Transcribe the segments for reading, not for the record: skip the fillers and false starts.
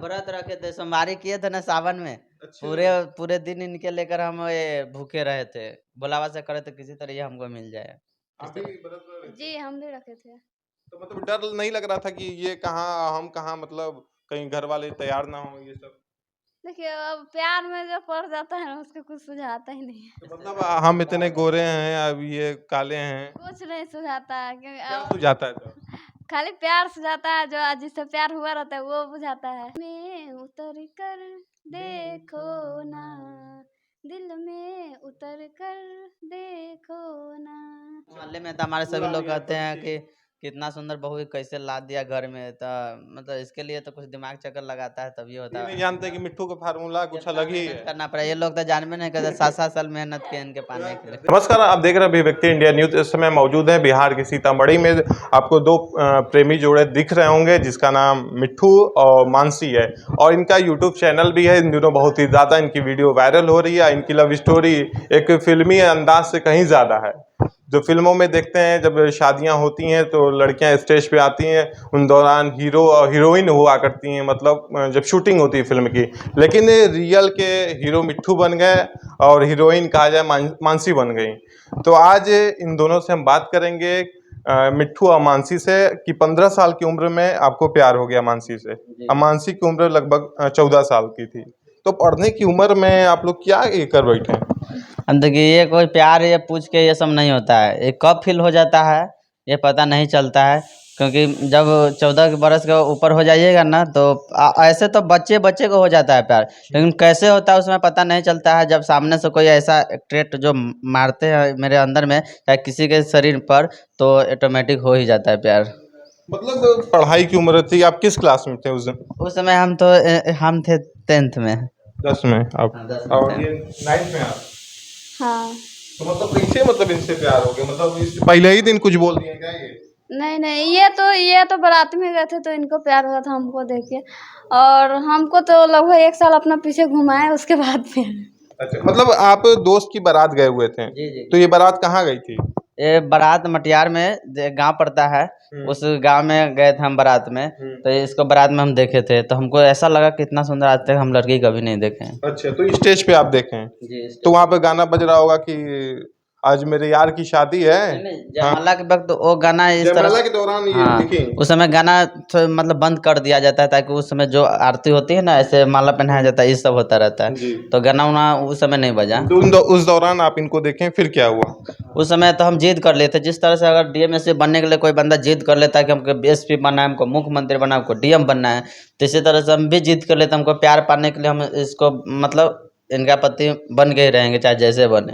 व्रत रखे थे, सोमवारी किए थे ना सावन में। अच्छा। पूरे पूरे दिन इनके लेकर हम ये भूखे रहे थे, बुलावा से करे तो किसी तरह ये हमको मिल जाए। इस आप भी तरह व्रत में रखे? जी, हम भी रखे थे। तो मतलब डर नहीं लग रहा था कि ये कहाँ हम कहाँ मतलब कहीं घर वाले तैयार ना हो ये सब? देखिए, अब प्यार में जो पड़ जाता है ना, उसको कुछ सुझाता ही नहीं है। तो मतलब हम इतने गोरे हैं, अब ये काले हैं, कुछ नहीं सुझाता है क्योंकि क्या सुझाता है तो? खाली प्यार सुझाता है, जो जिससे प्यार हुआ रहता है वो बुझाता है। में उतर कर देखो ना, दिल में उतर कर देखो ना। मोहल्ले में तो हमारे सभी लोग कहते हैं कि कितना सुंदर बहू कैसे ला दिया घर में, तो मतलब इसके लिए तो कुछ दिमाग चक्कर लगाता है तभी होता ये है। नहीं जानते कि मिट्ठू का फार्मूला कुछ कितना अलग ही मेहनत है। करना पड़ा, ये लोग तो जानबे नहीं करते, 7-7 साल मेहनत किए इनके पाने के लिए। नमस्कार, आप देख रहे हैं अभिव्यक्ति इंडिया न्यूज। इस समय मौजूद है बिहार के सीतामढ़ी में। आपको दो प्रेमी जोड़े दिख रहे होंगे जिसका नाम मिट्ठू और मानसी है, और इनका यूट्यूब चैनल भी है। इन दिनों बहुत ही ज़्यादा इनकी वीडियो वायरल हो रही है। इनकी लव स्टोरी एक फिल्मी अंदाज से कहीं ज़्यादा है। जो फिल्मों में देखते हैं जब शादियां होती हैं तो लड़कियां स्टेज पे आती हैं, उन दौरान हीरो और हीरोइन हुआ करती हैं, मतलब जब शूटिंग होती है फिल्म की। लेकिन रियल के हीरो मिट्ठू बन गए और हीरोइन कहा जाए मानसी बन गई। तो आज इन दोनों से हम बात करेंगे, मिट्ठू और मानसी से, कि 15 साल की उम्र में आपको प्यार हो गया मानसी से, और मानसी की उम्र लगभग 14 साल की थी। तो पढ़ने की उम्र में आप लोग क्या ये कर बैठे हैं? अब देखिए, ये कोई प्यार ये पूछ के ये सब नहीं होता है, ये कब फील हो जाता है ये पता नहीं चलता है। क्योंकि जब 14 बरस के ऊपर हो जाइएगा ना तो ऐसे तो बच्चे बच्चे को हो जाता है प्यार, लेकिन कैसे होता है उसमें पता नहीं चलता है। जब सामने से कोई ऐसा ट्रेट जो मारते हैं मेरे अंदर में या किसी के शरीर पर, तो ऑटोमेटिक हो ही जाता है प्यार। मतलब पढ़ाई की उम्र थी, आप किस क्लास में थे उस दिन? उस समय हम थे 10th में। 10 में आप? हाँ, 10 में और थे। ये 9th में आप? हाँ। तो मतलब कैसे, मतलब इनसे प्यार हो गया, मतलब इससे पहले ही दिन कुछ बोल दिए क्या ये? नहीं नहीं, ये तो बारात में गए थे तो इनको प्यार हुआ था हमको देख के, और हमको तो लगभग 1 साल अपना पीछे घुमाए उसके बाद फिर। अच्छा, मतलब आप दोस्त की बारात गए हुए थे? जी जी। तो ये बारात कहाँ गई थी? ये बारात मटियार में गांव पड़ता है, उस गांव में गए थे हम बारात में। तो इसको बारात में हम देखे थे तो हमको ऐसा लगा कि इतना सुंदर आज तक हम लड़की कभी नहीं देखे हैं। अच्छा, तो स्टेज पे आप देखे हैं? जी। तो वहाँ पे गाना बज रहा होगा कि आज मेरे यार की शादी है? नहीं, हाँ, जयमाला के वक्त वो गाना इस तरह जयमाला से। के दौरान ये हाँ, दिखे? उस समय गाना मतलब बंद कर दिया जाता है ताकि उस समय जो आरती होती है ना, ऐसे माला पहनाया जाता है, ये सब होता रहता है। जी। तो गाना उना उस समय नहीं बजा। तो उस दौरान आप इनको देखें, फिर क्या हुआ? उस समय तो हम जिद कर लेते, जिस तरह से अगर डीएमएसपी बनने के लिए कोई बंदा जिद कर लेता है कि हमको एसपी बनना है, हमको मुख्यमंत्री बनना है, हमको डीएम बनना है, तो इसी तरह से हम भी जिद कर लेते हैं। हमको प्यार पाने के लिए हम इसको मतलब इनका पति बन के ही रहेंगे चाहे जैसे बने।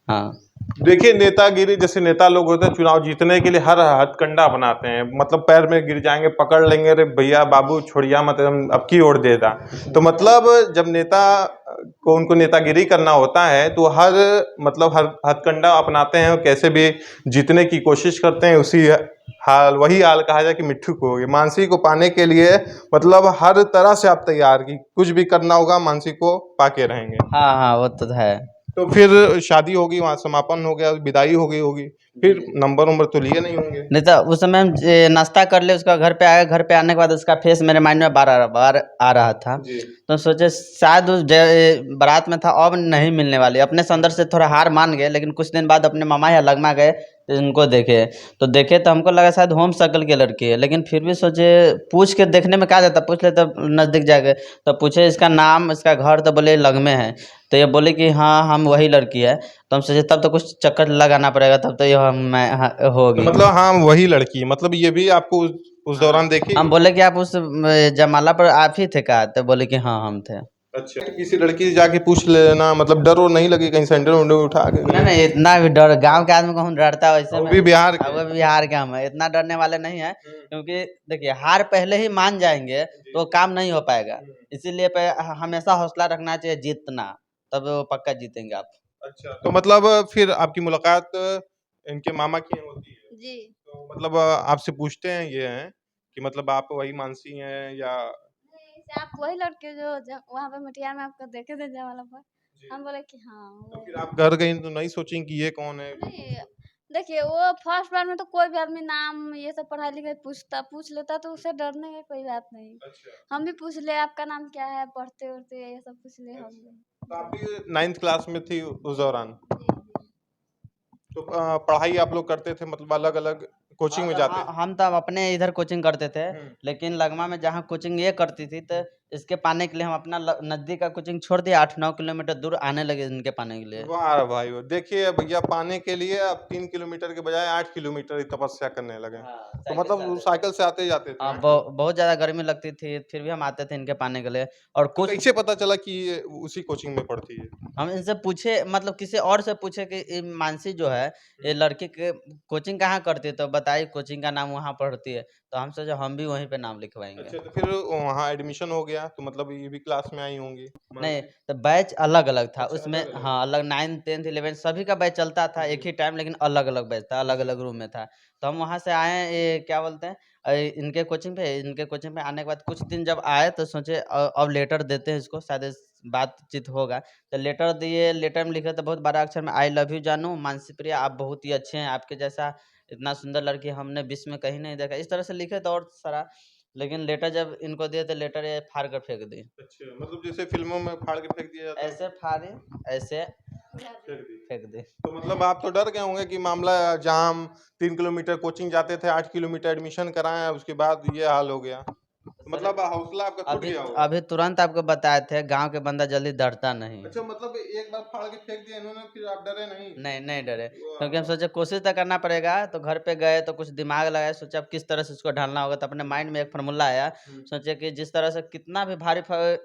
हाँ। देखिए, नेतागिरी, जैसे नेता लोग होते हैं चुनाव जीतने के लिए हर हथकंडा अपनाते हैं, मतलब पैर में गिर जाएंगे, पकड़ लेंगे, अरे भैया बाबू छोड़िया मत, हम अब की ओर देता। तो मतलब जब नेता को उनको नेतागिरी करना होता है तो हर मतलब हर हथकंडा अपनाते हैं, कैसे भी जीतने की कोशिश करते हैं। उसी हाल वही हाल कहा जाए कि मिट्ठू को हो गया। मानसी को पाने के लिए मतलब हर तरह से आप तैयार, की कुछ भी करना होगा, मानसी को पाके रहेंगे। हाँ हाँ, वो तो है। तो फिर शादी होगी, वहाँ समापन हो गया, विदाई हो गई होगी, फिर नंबर तो लिए नहीं होंगे? नहीं तो उस समय हम नाश्ता कर ले, उसका घर पे आया, घर पे आने के बाद उसका फेस मेरे माइंड में बार बार आ रहा था। जी। तो सोचे शायद उस बारात में था, अब नहीं मिलने वाली। अपने से अंदर से थोड़ा हार मान गए, लेकिन कुछ दिन बाद अपने मामा या लगमा गए तो इनको देखे तो हमको लगा शायद होम सर्कल की लड़की है, लेकिन फिर भी सोचे पूछ के देखने में क्या जाता, पूछ ले तब नज़दीक जाके तो पूछे इसका नाम इसका घर, तो बोले लगमे है। तो ये बोले कि हाँ हम वही लड़की है। तो हम सोचे तब तो कुछ चक्कर लगाना पड़ेगा, तब तो ये तो होगी। मतलब हाँ वही लड़की, मतलब ये भी आपको उस दौरान देखी? हम बोले कि आप उस जयमाला पर आप ही थे का? तो बोले कि हाँ हम थे। अच्छा, तो किसी लड़की से जाके पूछ लेना, मतलब डर वो नहीं लगे कहीं सैंडल वैंडल उठा के? नहीं नहीं, इतना भी डर, गांव के आदमी को हम डरता है वैसे वो में। भी बिहार के? वो भी बिहार के हम है, इतना डरने वाले नहीं है। क्योंकि देखिए, हार पहले ही मान जाएंगे तो काम नहीं हो पाएगा। इसीलिए हमेशा हौसला रखना चाहिए, जीतना, तब वो पक्का जीतेंगे आप। अच्छा, तो मतलब फिर आपकी मुलाकात इनके मामा की यहाँ होती है? जी। तो मतलब आपसे पूछते हैं ये हैं कि मतलब आप वही मानसी हैं या? नहीं, आप वही लड़के जो वहाँ पे मटियार में आपको देखे थे जयमाला पर। जी। हम बोले कि हाँ तो वही। फिर आप घर गई तो नहीं सोची कि ये कौन है? नहीं देखिए वो फर्स्ट बार में तो कोई भी आदमी नाम ये सब पढ़ाई लिखाई पूछ लेता तो उसे डरने की कोई बात नहीं। अच्छा। हम भी पूछ ले आपका नाम क्या है, पढ़ते उढ़ते ये सब पूछ ले हम भी। तो आप भी 9th क्लास में थी उस दौरान? जी जी। तो पढ़ाई आप लोग करते थे मतलब अलग-अलग कोचिंग में जाते थे? हम तो अपने इधर कोचिंग करते थे, हुँ। लेकिन लगमा में जहाँ कोचिंग ये करती थी तो इसके पाने के लिए हम अपना नज़दीक का कोचिंग छोड़ दिया, 8-9 किलोमीटर दूर आने लगे इनके पाने के लिए। वाह भाई वाह! देखिए भैया पाने के लिए आप 3 किलोमीटर के बजाय 8 किलोमीटर की तपस्या करने लगे। हाँ, तो साइकिल से मतलब आते थे। साइकिल से आते-जाते थे, हाँ, 8 बहुत ज़्यादा गर्मी लगती थी, फिर भी हम आते थे इनके पाने के लिए और तो कुछ कैसे पता चला कि ये उसी कोचिंग में पढ़ती है? हम इनसे पूछे मतलब किसी और से पूछे कि ये मानसी जो है, ये लड़की के कोचिंग कहाँ करती है? तो बताई कोचिंग का नाम वहाँ पढ़ती है, तो हम सोचे हम भी वहीं पे नाम लिखवाएँगे। अच्छा तो फिर वहाँ एडमिशन हो गया तो मतलब ये भी क्लास में आई होंगी? नहीं, मानसी? तो बैच अलग-अलग था, अच्छा उसमें अलग-अलग। हाँ, अलग 9, 10th, 11th सभी का बैच चलता था एक जी, ही टाइम लेकिन अलग-अलग बैच था, जी। अलग-अलग रूम में था। तो हम वहाँ से आए ये क्या बोलते हैं इनके कोचिंग पे आने के बाद कुछ दिन जब आए तो सोचे अब लेटर देते हैं इसको शायद इस बातचीत होगा। तो लेटर दिए, लेटर में लिखे तो बहुत बड़ा अक्षर में आई लव यू जानू, मानसी प्रिया आप बहुत ही अच्छे हैं, आपके जैसा इतना सुंदर लड़की हमने विश्व में कहीं नहीं देखा। इस तरह से लिखे तो और सारा, लेकिन लेटर जब इनको दिए तो लेटर ये फाड़ कर फेंक दी। अच्छा मतलब जैसे फ़िल्मों में फाड़ के फेंक दिया जाता है? ऐसे फाड़े, ऐसे फेंक दी। फेंक दी। तो मतलब आप तो डर गए होंगे कि मामला जहाँ हम 3 किलोमीटर कोचिंग जाते थे, 8 किलोमीटर एडमिशन कराएँ, उसके बाद ये हाल हो गया। तो सर मतलब हौसला आपका टूट गया होगा? अभी तुरंत आपको बताए थे गाँव के बंदा जल्दी डरता नहीं। अच्छा मतलब एक बार फाड़ के फेंक दिया इन्होंने फिर आप डरे नहीं? नहीं, नहीं डरे वाह, क्योंकि हम वाह! सोचे कोशिश तो करना पड़ेगा, तो घर पे गए तो कुछ दिमाग लगाए, सोचे अब किस तरह से उसको ढालना होगा, तो अपने माइंड में एक फ़ॉर्मूला आया, हुँ, सोचे कि जिस तरह से कितना भी भारी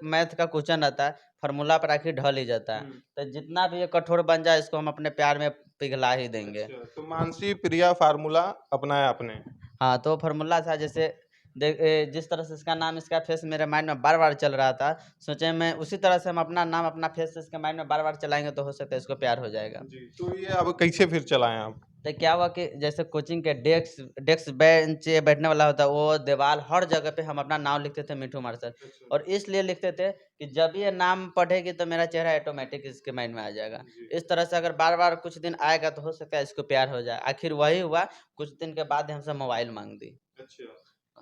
मैथ का क्वेश्चन रहता है, फ़ॉर्मूला पर आखिर ढल ही जाता है। हुँ। तो जितना भी ये कठोर बन जाए इसको हम अपने प्यार में पिघला ही देंगे। अच्छा, तो मानसी प्रिया फ़ॉर्मूला अपनाया आपने। हाँ, तो फ़ॉर्मूला था जैसे जिस तरह से इसका नाम, इसका फेस मेरे माइंड में बार-बार चल रहा था, सोचे मैं उसी तरह से हम अपना नाम, अपना फेस इसके माइंड में बार-बार चलाएँगे तो हो सकता है इसको प्यार हो जाएगा। जी, तो ये अब कैसे फिर चलाएँ आप? तो क्या हुआ कि जैसे कोचिंग के डेस्क डेस्क बेंच ये बैठने वाला होता है, वो दीवार हर जगह पे हम अपना नाम लिखते थे मिठू मार्शल, अच्छा, और इसलिए लिखते थे कि जब ये नाम पढ़ेगी तो मेरा चेहरा ऑटोमेटिक इसके माइंड में आ जाएगा। जी, इस तरह से अगर बार-बार कुछ दिन आएगा तो हो सकता है इसको प्यार हो जाए। आखिर वही हुआ, कुछ दिन के बाद हमसे मोबाइल माँग दी। अच्छा।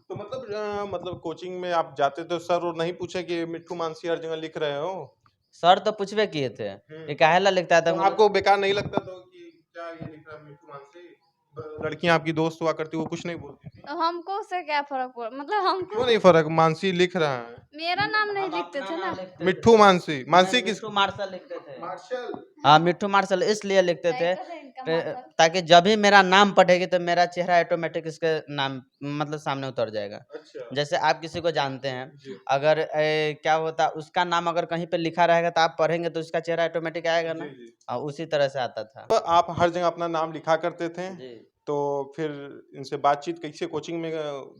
तो मतलब मतलब कोचिंग में आप जाते तो सर वो नहीं पूछे कि मिट्ठू मानसी हर जगह लिख रहे हो? सर तो पूछबे किए थे हुँ। कि काहे ला लिखता है, तो तो हम बोले आपको बेकार नहीं लगता तो कि क्या ये लिख रहा है मिट्ठू मानसी? लड़कियाँ आपकी दोस्त हुआ करती वो कुछ नहीं बोलती थी? तो हमको उससे क्या फ़र्क पड़ मतलब हमको क्यों नहीं फ़र्क मानसी लिख रहा है? मेरा नाम नहीं हम लिखते अपना थे ना। नाम लिखते थे। मिट्ठू मानसी, नहीं, मानसी किस मिट्ठू मार्शल लिखते थे। मार्शल? हाँ, मिट्ठू मार्शल इसलिए लिखते थे टाइटल है इनका टे मार्शल। ताकि जब भी मेरा नाम पढ़ेगी तो मेरा चेहरा ऑटोमेटिक इसके नाम मतलब सामने उतर जाएगा। अच्छा, जैसे आप किसी को जानते हैं, जी। अगर क्या होता है उसका नाम अगर कहीं पे लिखा रहेगा तो आप पढ़ेंगे तो उसका चेहरा ऑटोमेटिक आएगा जी, ना? जी। उसी तरह से आता था। तो आप हर जगह अपना नाम लिखा करते थे, जी। तो फिर इनसे बातचीत कैसे कोचिंग में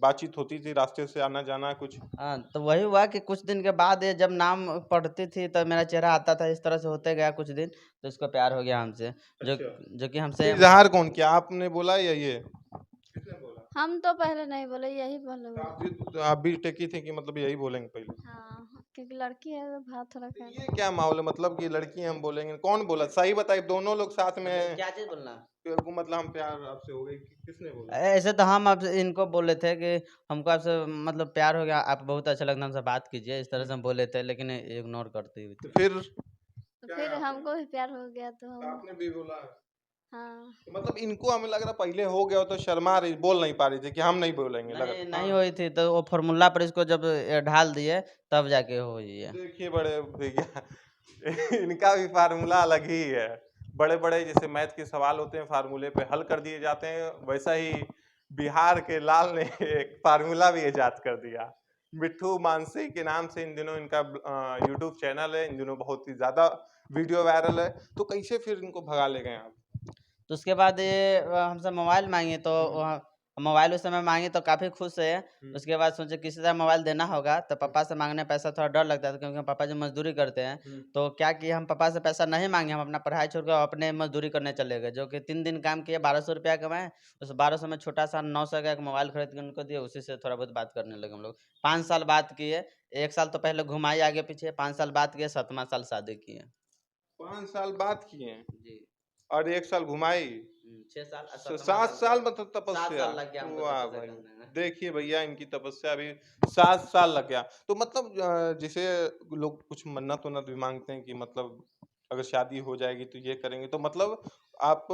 बातचीत होती थी रास्ते से आना-जाना कुछ? हाँ, तो वही हुआ कि कुछ दिन के बाद ये जब नाम पढ़ती थी तो मेरा चेहरा आता था, इस तरह से होते गया कुछ दिन, तो इसको प्यार हो गया हमसे। जो अच्छा। जो कि तो हमसे इज़हार कौन किया? आपने बोला या ये? किसने बोला? हम तो पहले नहीं बोले, यही पहले तो बोले। आप भी टेकी थी कि मतलब यही बोलेंगे पहले? हाँ, क्योंकि लड़की है तो भाव थोड़ा तो कर ये क्या माहौल है मतलब कि लड़की हम बोलेंगे, कौन बोला? सही बताइए दोनों लोग साथ में हैं, क्या चीज़ बोलना? मतलब हम प्यार आपसे हो गई, किसने बोला? ऐसे तो हम आपसे इनको बोले थे कि हमको आपसे मतलब प्यार हो गया, आप बहुत अच्छा लगता है, हमसे बात कीजिए, इस तरह हुँ, से हम बोले थे, लेकिन इग्नोर करती हुई तो थी। फिर तो क्या फिर आपने हमको भी प्यार हो गया तो तो हम आपने भी बोला? हाँ। तो मतलब इनको हमें लग रहा पहले हो गया हो तो शर्मा रही बोल नहीं पा रही थी कि हम नहीं बोलेंगे लग नहीं, रहा नहीं हाँ। हुई थी, तो वो फ़ॉर्मूला पर इसको जब ढाल दिए, तब जाके हुई है। देखिए बड़े भैया इनका भी फार्मूला अलग ही है। बड़े-बड़े जैसे मैथ के सवाल होते हैं फार्मूले पे हल कर दिए जाते हैं, वैसा ही बिहार के लाल ने एक फार्मूला भी इजाद कर दिया। मिट्ठू मानसी के नाम से इन दिनों इनका यूट्यूब चैनल है, इन दिनों बहुत ही ज़्यादा वीडियो वायरल है। तो कैसे फिर इनको भगा ले गए आप? तो उसके बाद ये हमसे मोबाइल माँगी तो हुँ, मोबाइल उस समय माँगी तो काफ़ी खुश है। हुँ, उसके बाद सोचे किसी तरह मोबाइल देना होगा, तो हुँ, पापा से माँगने पैसा थोड़ा डर लगता था क्योंकि पापा जी मज़दूरी करते हैं। हुँ। तो क्या किए हम पापा से पैसा नहीं माँगे, हम अपना पढ़ाई छोड़ के अपने मज़दूरी करने चले गए, जो कि 3 दिन काम किए, ₹1200 कमाए। उस 1200 में छोटा-सा 900 का एक मोबाइल खरीद के उनको दिए, उसी से थोड़ा बहुत बात करने लगे हम लोग। 5 साल बात किए, 1 साल तो पहले घुमाई आगे-पीछे, 5 साल बात किए, 7वाँ साल शादी किए। 5 साल बात किए हैं जी, और 1 साल घुमाई। 6 साल 7 साल मतलब 7 तपस्या। साल लग गया हमको वाह तपस्या भाई, करने में। देखिए भैया इनकी तपस्या भी 7 साल लग गया। तो मतलब जैसे लोग कुछ मन्नत वन्नत भी मांगते हैं कि मतलब अगर शादी हो जाएगी तो ये करेंगे, तो मतलब आप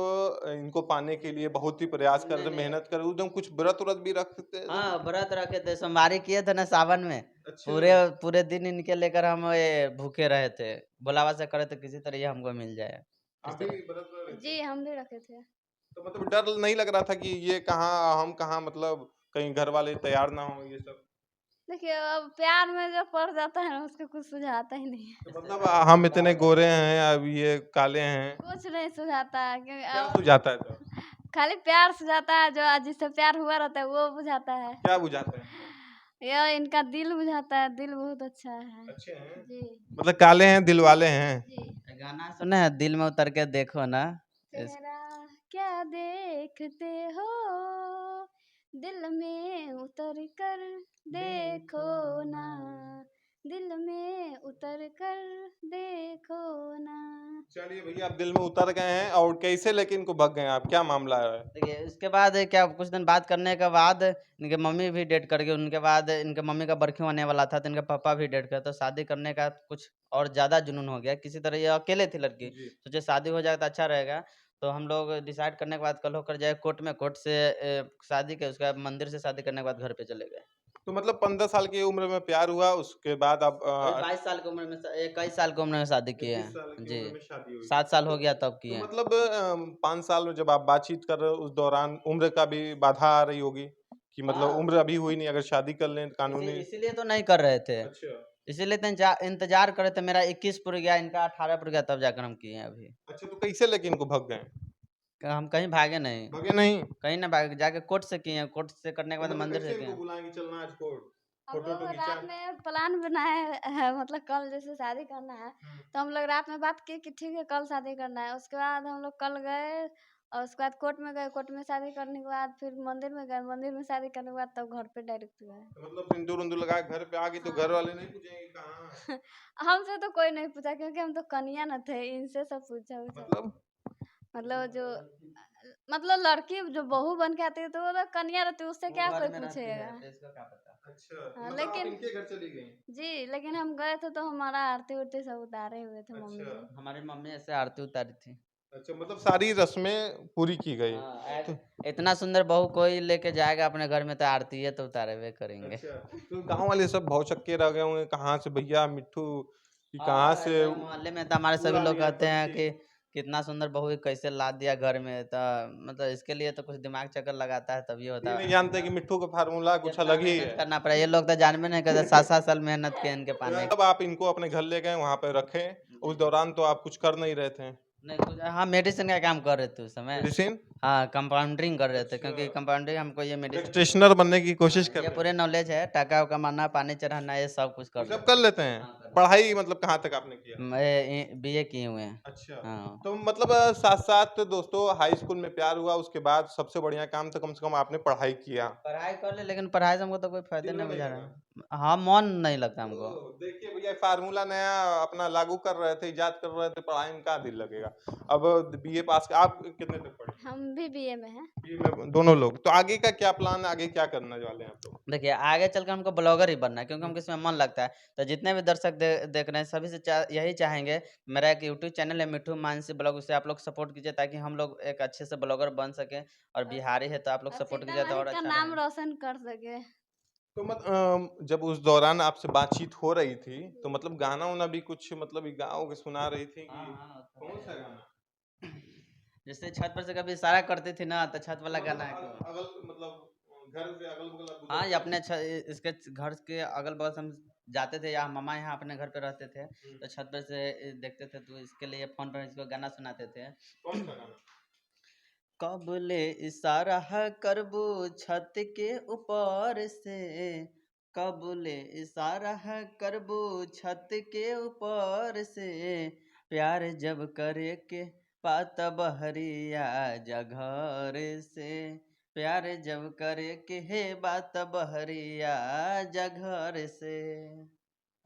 इनको पाने के लिए बहुत ही प्रयास कर नहीं, रहे, नहीं। मेहनत कर रहे, एकदम कुछ व्रत व्रत भी रखते हैं? हाँ, व्रत रखे थे, सोमवारी किए थे ना सावन में। अच्छा। पूरे पूरे दिन इनके लेकर हम ये भूखे रहे थे। भोला बाबा से करे तो किसी तरह ये हमको मिल जाए। इस आप भी तरह व्रत कर रहे थे? जी, हम भी रखे थे। तो मतलब डर नहीं लग रहा था कि ये कहाँ हम कहाँ मतलब कहीं घर वाले तैयार ना हो ये सब? देखिए, अब प्यार में जो पड़ जाता है ना, उसको कुछ सुझाता ही नहीं है। तो मतलब हम इतने गोरे हैं, अब ये काले हैं, कुछ नहीं सुझाता है क्योंकि क्या अब सुझाता है तो? खाली प्यार सुझाता है, जो जिससे प्यार हुआ रहता है वो बुझाता है। क्या बुझाते हैं? यह इनका दिल बुझाता है, दिल बहुत अच्छा है। अच्छे हैं? जी, मतलब काले हैं, दिल वाले हैं। जी। गाना सुने हैं, दिल में उतर के देखो ना। इस चेहरा क्या देखते हो, दिल में उतर कर देखो ना, दिल में उतर कर देखो ना। चलिए भैया, आप दिल में उतर गए हैं और कैसे लेके इनको भग गए आप? क्या मामला है? देखिए, इसके बाद क्या कुछ दिन बात करने के बाद इनके मम्मी भी डेट कर गई। उनके बाद इनके मम्मी का बरखी होने वाला था, तो इनके पापा भी डेट कर, तो शादी करने का कुछ और ज़्यादा जुनून हो गया। किसी तरह ये अकेले थी लड़की, जी। सोचे शादी हो जाए तो अच्छा रहेगा। तो हम लोग डिसाइड करने के बाद कल होकर जाए कोर्ट में, कोर्ट से शादी के उसके बाद मंदिर से शादी करने के बाद घर पे चले गए। तो मतलब 15 साल की उम्र में प्यार हुआ, उसके बाद आप अभी 22 साल की उम्र में 21 साल की उम्र में शादी किए 21 साल हैं की जी। उम्र में शादी हुई। 7 साल तो हो गया तब तो किए हैं। मतलब 5 साल में जब आप बातचीत कर रहे हो, उस दौरान उम्र का भी बाधा आ रही होगी कि मतलब हाँ, उम्र अभी हुई नहीं, अगर शादी कर लें कानूनी। इसीलिए तो नहीं कर रहे थे। अच्छा। इसीलिए तो इंतजार कर रहे थे। मेरा 21 पुर गया, इनका 18 पुर गया, तब जाकर हम किए हैं अभी। अच्छा, तो कैसे लेके इनको भग गए? हम कहीं भागे नहीं, भगे नहीं? कहीं ना भागे, जाके कोर्ट से किए हैं, कोर्ट से करने के तो बाद मतलब मंदिर से कैसे किए इनको हैं। बुलाएंगे, चलना आज कोर्ट, हम फोटो लोग वोटो खिंचा? रात में प्लान बनाए है, मतलब कल जैसे शादी करना है, तो हम लोग रात में बात किए कि ठीक है कल शादी करना है। उसके बाद हम लोग कल गए और उसके बाद कोर्ट में गए, कोर्ट में शादी करने के बाद फिर मंदिर में गए, मंदिर में शादी करने के बाद तब घर पे डायरेक्ट गए। तो मतलब सिंदूर उंदूर लगा के घर पे आ गई, तो घर हाँ। वाले नहीं पूछेंगे कहाँ? हमसे तो कोई नहीं पूछा क्योंकि हम तो कन्या न थे, इनसे सब पूछा उछा। मतलब मतलब जो मतलब लड़की जो बहू बन के आती है तो वो तो कन्या रहती है, उससे वो क्या घर कोई में रहती है पूछेगा। तो इसको क्या पता। अच्छा, तो हाँ, मतलब आप लेकिन इनके घर चली गई? जी, लेकिन हम गए थे तो हमारा आरती उरती सब उतारे हुए थे मम्मी अच्छा। जी। हमारी मम्मी ऐसे आरती उतारी थी। अच्छा, मतलब सारी रस्में पूरी की गई। हाँ, तो इतना सुंदर बहू कोई लेके जाएगा अपने घर में तो आरती है तो उतारे हुए करेंगे। अच्छा, तो गाँव वाले सब भौचक्के रह गए होंगे, कहाँ से भैया मिट्ठू, कि कहाँ हाँ, से ऐसे मोहल्ले में तो हमारे सभी उड़ा लोग लिया कहते हैं बत्ती। कि कितना सुंदर बहू कैसे ला दिया घर में, तो मतलब इसके लिए तो कुछ दिमाग चक्कर लगाता है तभी ये होता नहीं है। जानते कि मिट्ठू का फार्मूला कुछ कितना अलग ही मेहनत है। करना पड़ा, ये लोग तो जानबे नहीं करते, 7-7 साल मेहनत किए इनके पाने तब आप इनको अपने घर ले गए, वहाँ पे रखे, उस जी। दौरान तो आप कुछ कर नहीं रहे थे? नहीं कुछ, हाँ मेडिसिन का काम कर रहे थे उस समय। मेडिसिन? हाँ, कंपाउंडिंग कर रहे थे, अच्छा, क्योंकि कंपाउंडिंग हमको ये मेडिसिन। प्रैक्टिशनर बनने की कोशिश हाँ, कर ये रहे पूरे थे? नॉलेज है, टाका कमाना, पानी चढ़ाना, ये सब कुछ ये कर सब लेते कर हैं। लेते हैं? हाँ, कर लेते पढ़ाई मतलब कहाँ तक आपने किया? हैं। मैं बीए किए हुए हैं। अच्छा, हाँ। तो मतलब साथ-साथ दोस्तों हाई स्कूल में प्यार हुआ, उसके बाद सबसे बढ़िया काम तो कम से कम आपने पढ़ाई किया। पढ़ाई कर ले, लेकिन पढ़ाई से हमको तो कोई फायदा दिल में नहीं नहीं बुझा लगा? रहा। हाँ, मन नहीं लगता हमको। ओह! देखिए भैया, फार्मूला नया अपना लागू कर रहे थे, इजाद कर रहे थे, पढ़ाई में कहाँ दिल लगेगा। अब बीए पास आप कितने तक पढ़े? हम भी बीए में हैं। बीए में दोनों लोग। तो आगे का क्या प्लान, आगे क्या करने वाले हैं आप लोग? देखिए, आगे चलकर हमको ब्लॉगर ही बनना है, क्योंकि हुँ। हमको इसमें मन लगता है। तो जितने भी दर्शक देख रहे हैं, सभी से यही चाहेंगे, मेरा एक यूट्यूब चैनल है मिट्ठू मानसी ब्लॉग, उसे आप लोग सपोर्ट कीजिए ताकि हम लोग एक अच्छे से ब्लॉगर बन सकें। और और बिहारी है तो आप लोग और सपोर्ट कीजिए तो सीतामढ़ी और का अच्छा नाम रहेगा। रोशन कर सके। तो जब उस दौरान आपसे बातचीत हो रही थी, तो मतलब गाना-वाना भी कुछ मतलब गा के सुना रही थी हाँ, कि हाँ, तो है। कौन-सा गाना? जैसे छत पर से कभी इशारा करती थी ना, तो छत वाला मतलब गाना है को। अगल मतलब घर से अगल-बगल आप हाँ, ये गुजरते अपने इसके घर के अगल-बगल से हम जाते थे, या मामा यहाँ अपने घर पे रहते थे, हुँ। तो छत पे से देखते थे, तो इसके लिए फ़ोन पर इसको गाना सुनाते थे। कौन-सा गाना? कबले इशारा करबू छत के ऊपर से, कबले इशारा करबू छत के ऊपर से, प्यार जब करे के पात बहरिया जघर से, प्यार जब करे के हे बात बहरिया जघर से।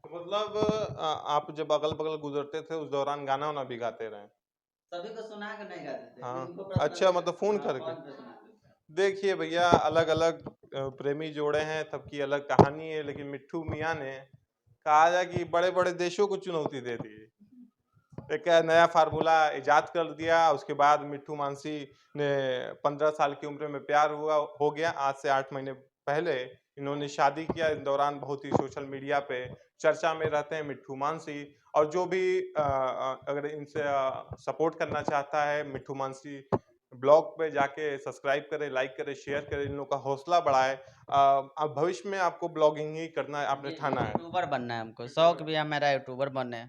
तो मतलब आप जब अगल-बगल गुजरते थे, उस दौरान गाना-वाना भी गाते रहे? सभी को सुना के नहीं गाते थे, हाँ, इनको पर्सनल अच्छा, पे, मतलब फ़ोन हाँ, करके। फोन पे सुनाते थे। देखिए भैया, अलग अलग प्रेमी जोड़े हैं, सबकी अलग कहानी है, लेकिन मिट्ठू मियाँ ने कहा जाए कि बड़े बड़े देशों को चुनौती दे दी। एक नया फार्मूला इजाद कर दिया। उसके बाद मिट्ठू मानसी ने 15 साल की उम्र में प्यार हो गया। आज से 8 महीने पहले इन्होंने शादी किया। इस दौरान बहुत ही सोशल मीडिया पे चर्चा में रहते हैं मिट्ठू मानसी। और जो भी अगर इनसे सपोर्ट करना चाहता है, मिट्ठू मानसी ब्लॉग पे जाके सब्सक्राइब करे, लाइक करे, शेयर करे, इन लोगों का हौसला बढ़ाए। अब भविष्य में आपको ब्लॉगिंग ही करना है, आपने जी, ठाना है। यूट्यूबर बनना है हमको, शौक भी है मेरा यूट्यूबर बनने।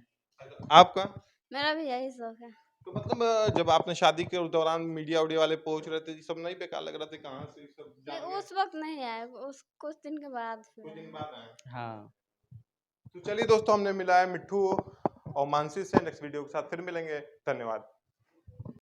आपका? मेरा भी यही शौक है। तो मतलब जब आपने शादी के उस दौरान मीडिया उडिया वाले पूछ रहे थे, ये सब नहीं बेकार लग रहा था? कहाँ से ये सब नहीं, जान गए? उस वक्त नहीं आए, उस कुछ दिन के बाद फिर कुछ दिन आए। बाद आए। हाँ। तो चलिए दोस्तों, हमने मिला है मिट्ठू और मानसी से। नेक्स्ट वीडियो के साथ फिर मिलेंगे। धन्यवाद।